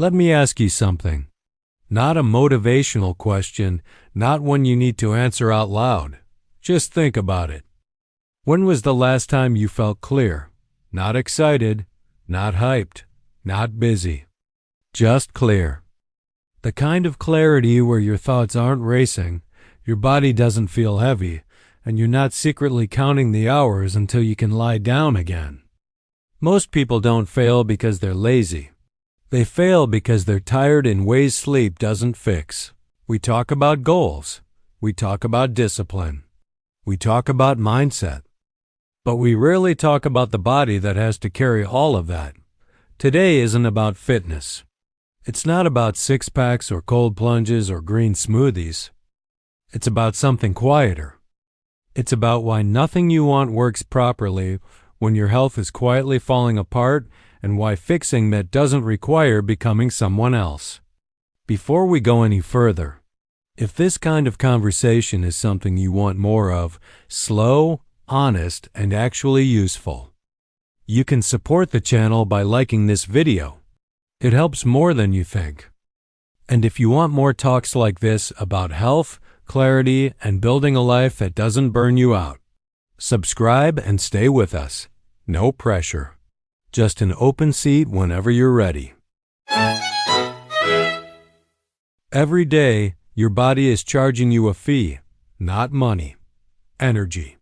Let me ask you something. Not a motivational question, not one you need to answer out loud. Just think about it. When was the last time you felt clear? Not excited, not hyped, not busy. Just clear. The kind of clarity where your thoughts aren't racing, your body doesn't feel heavy, and you're not secretly counting the hours until you can lie down again. Most people don't fail because they're lazy. They fail because they're tired in ways sleep doesn't fix. We talk about goals. We talk about discipline. We talk about mindset. But we rarely talk about the body that has to carry all of that. Today isn't about fitness. It's not about six-packs or cold plunges or green smoothies. It's about something quieter. It's about why nothing you want works properly when your health is quietly falling apart, and why fixing that doesn't require becoming someone else. Before we go any further, if this kind of conversation is something you want more of, slow, honest, and actually useful, you can support the channel by liking this video. It helps more than you think. And if you want more talks like this about health, clarity, and building a life that doesn't burn you out, subscribe and stay with us. No pressure. Just an open seat whenever you're ready. Every day, your body is charging you a fee, not money, energy.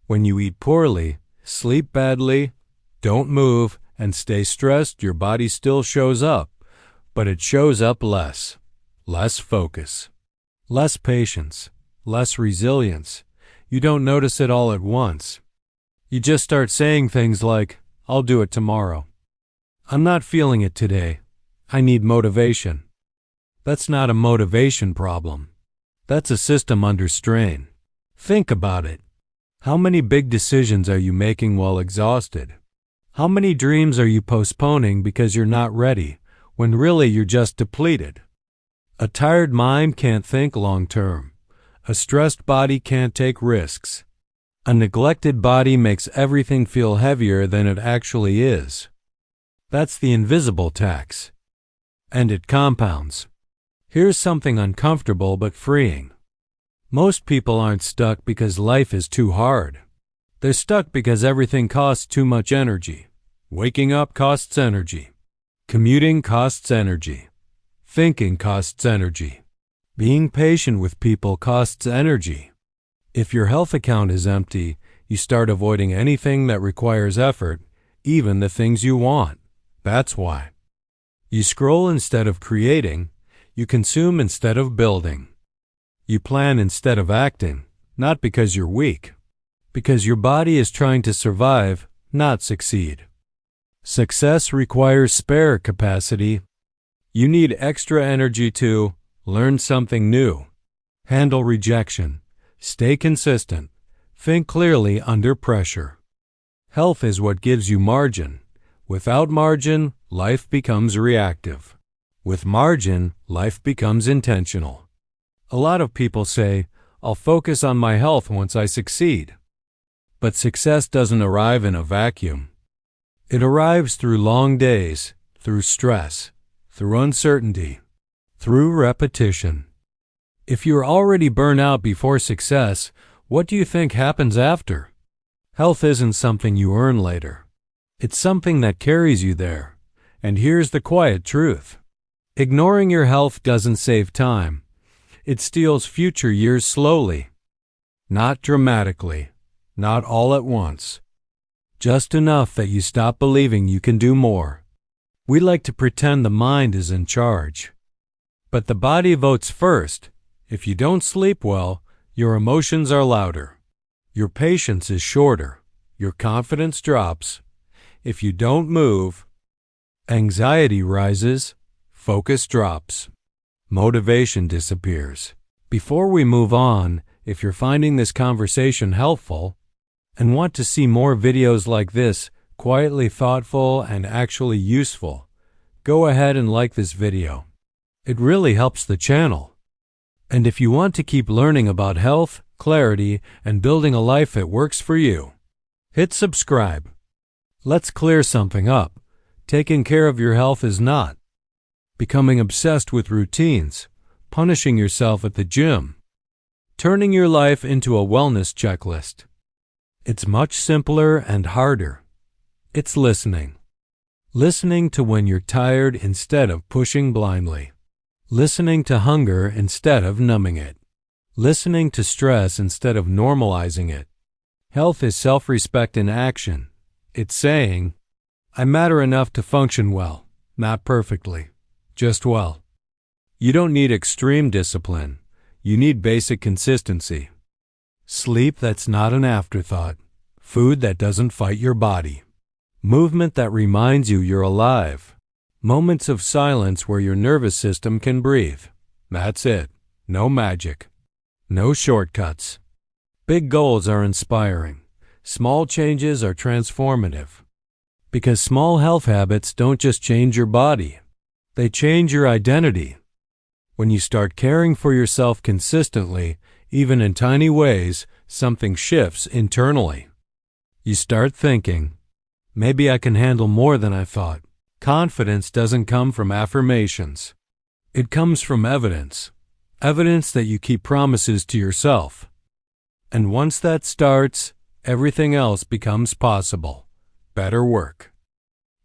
When you eat poorly, sleep badly, don't move, and stay stressed, your body still shows up, but it shows up less. Less focus, less patience, less resilience. You don't notice it all at once. You just start saying things like, I'll do it tomorrow. I'm not feeling it today. I need motivation. That's not a motivation problem. That's a system under strain. Think about it. How many big decisions are you making while exhausted? How many dreams are you postponing because you're not ready, when really you're just depleted? A tired mind can't think long term. A stressed body can't take risks. A neglected body makes everything feel heavier than it actually is. That's the invisible tax. And it compounds. Here's something uncomfortable but freeing. Most people aren't stuck because life is too hard. They're stuck because everything costs too much energy. Waking up costs energy. Commuting costs energy. Thinking costs energy. Being patient with people costs energy. If your health account is empty, you start avoiding anything that requires effort, even the things you want. That's why. You scroll instead of creating. You consume instead of building. You plan instead of acting, not because you're weak, because your body is trying to survive, not succeed. Success requires spare capacity. You need extra energy to learn something new, handle rejection, stay consistent, think clearly under pressure. Health is what gives you margin. Without margin, life becomes reactive. With margin, life becomes intentional. A lot of people say, I'll focus on my health once I succeed. But success doesn't arrive in a vacuum. It arrives through long days, through stress, through uncertainty, through repetition. If you're already burnt out before success, what do you think happens after? Health isn't something you earn later. It's something that carries you there. And here's the quiet truth. Ignoring your health doesn't save time. It steals future years slowly. Not dramatically. Not all at once. Just enough that you stop believing you can do more. We like to pretend the mind is in charge. But the body votes first. If you don't sleep well, your emotions are louder. Your patience is shorter. Your confidence drops. If you don't move, anxiety rises, focus drops, motivation disappears. Before we move on, if you're finding this conversation helpful and want to see more videos like this, quietly thoughtful and actually useful, go ahead and like this video. It really helps the channel. And if you want to keep learning about health, clarity, and building a life that works for you, hit subscribe. Let's clear something up. Taking care of your health is not. becoming obsessed with routines, punishing yourself at the gym, turning your life into a wellness checklist. It's much simpler and harder. It's listening. Listening to when you're tired instead of pushing blindly. Listening to hunger instead of numbing it. Listening to stress instead of normalizing it. Health is self-respect in action. It's saying, I matter enough to function well, not perfectly, just well. You don't need extreme discipline. You need basic consistency. Sleep that's not an afterthought. Food that doesn't fight your body. Movement that reminds you you're alive. Moments of silence where your nervous system can breathe. That's it. No magic. No shortcuts. Big goals are inspiring. Small changes are transformative. Because small health habits don't just change your body. They change your identity. When you start caring for yourself consistently, even in tiny ways, something shifts internally. You start thinking, maybe I can handle more than I thought. Confidence doesn't come from affirmations. It comes from evidence. Evidence that you keep promises to yourself. And once that starts, everything else becomes possible. Better work.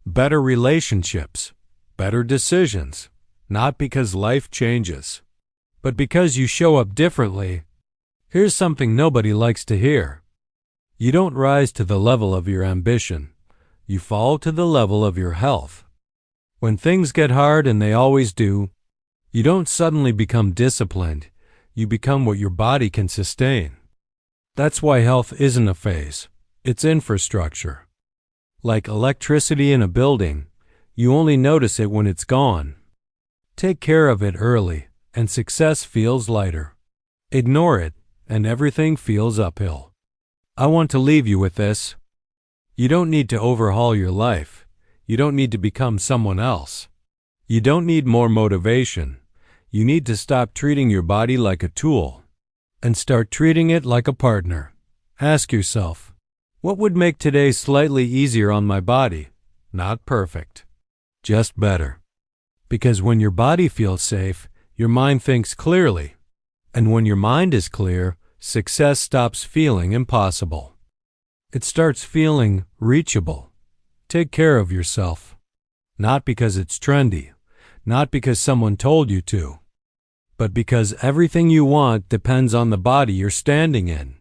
Better relationships. Better decisions. Not because life changes, but because you show up differently. Here's something nobody likes to hear. You don't rise to the level of your ambition. You fall to the level of your health. When things get hard, and they always do, you don't suddenly become disciplined. You become what your body can sustain. That's why health isn't a phase. It's infrastructure. Like electricity in a building, you only notice it when it's gone. Take care of it early, and success feels lighter. Ignore it, and everything feels uphill. I want to leave you with this. You don't need to overhaul your life. You don't need to become someone else. You don't need more motivation. You need to stop treating your body like a tool and start treating it like a partner. Ask yourself, what would make today slightly easier on my body? Not perfect, just better. Because when your body feels safe, your mind thinks clearly. And when your mind is clear, success stops feeling impossible. It starts feeling reachable. Take care of yourself. Not because it's trendy, not because someone told you to, but because everything you want depends on the body you're standing in.